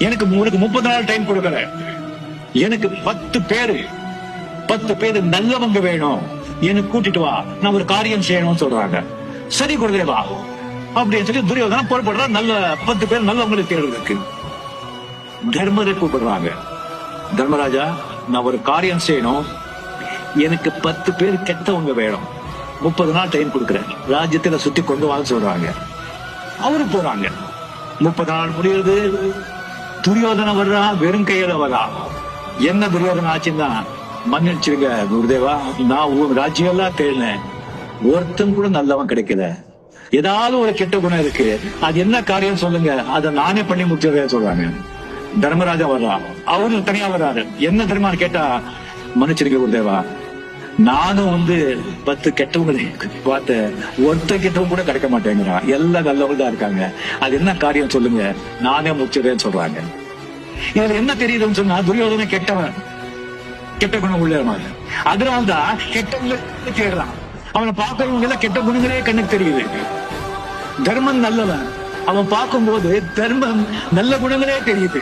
எனக்கு உனக்கு 30 நாள் டைம் கொடுக்கல, எனக்கு 10 பேரு நல்லவங்க வேணும், எனக்கு கூட்டிட்டு வா, நான் ஒரு காரியம் செய்யணும்னு சொல்றாங்க. சரி குருதேவா அப்படின்னு சொல்லி துரியோதனா புறப்படுறா. நல்ல 10 பேர் நல்லவங்களுக்கு தேர்வுக்கு தர்மரை கூப்பிடுறாங்க. தர்மராஜா, நான் ஒரு காரியம் செய்யணும், எனக்கு 10 பேர் கெட்டவங்க வேணும், 30 நாள் டைம் கொடுக்குறேன், ராஜ்யத்துல சுத்தி கொண்டு வாங்க சொல்றாங்க. அவரு போறாங்க. 30 நாள் முடியுது. துரியோதன வர்றா, வெறும் கையில வர்றா. என்ன துரியோதன ஆச்சுன்னா, மன்னிச்சிருங்க குருதேவா, நான் உங்க ராஜ்யம் எல்லாம் தேடினேன், ஒருத்தன் கூட நல்லவன் கிடைக்கல, ஏதாவது ஒரு கெட்ட குணம் இருக்கு, அது என்ன காரியம் சொல்லுங்க, அதை நானே பண்ணி முடிச்சிடுறேன் சொல்றாங்க. தர்மராஜா வர்றா, அவரு தனியா வர்றாரு. என்ன தர்மான்னு கேட்டா, மன்னிச்சிருக்க குருதேவா, நானும் 10 கெட்டவங்களை பார்த்த, ஒருத்த கெட்டவங்க கூட கிடைக்க மாட்டேங்கிறான், எல்லாம் நல்லவங்க தான் இருக்காங்க, அது என்ன காரியம் சொல்லுங்க, நானே முடிச்சிடுறேன்னு சொல்றாங்க. இதுல என்ன தெரியுதுன்னு சொன்னா, துரியோதன கெட்டவன், கெட்ட குணம் உள்ள, அதனால்தான் கெட்டவங்களை தேடுறான். அவனை பார்க்கறவங்க எல்லாம் கெட்ட குணங்களே கண்ணுக்கு தெரியுது. தர்மன் நல்லவன், அவன் பார்க்கும்போது தர்மம் நல்ல குணங்களே தெரியுது,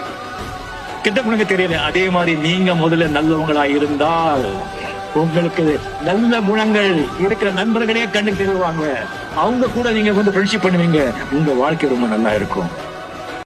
கெட்ட குணங்கள் தெரியல. அதே மாதிரி நீங்க முதல்ல நல்லவங்களா இருந்தால் உங்களுக்கு நல்ல குணங்கள் இருக்கிற நண்பர்களே கண்ணுக்கு தெரிவாங்க, அவங்க கூட நீங்க ஃப்ரெண்ட்ஷிப் பண்ணுவீங்க, உங்க வாழ்க்கை ரொம்ப நல்லா இருக்கும்.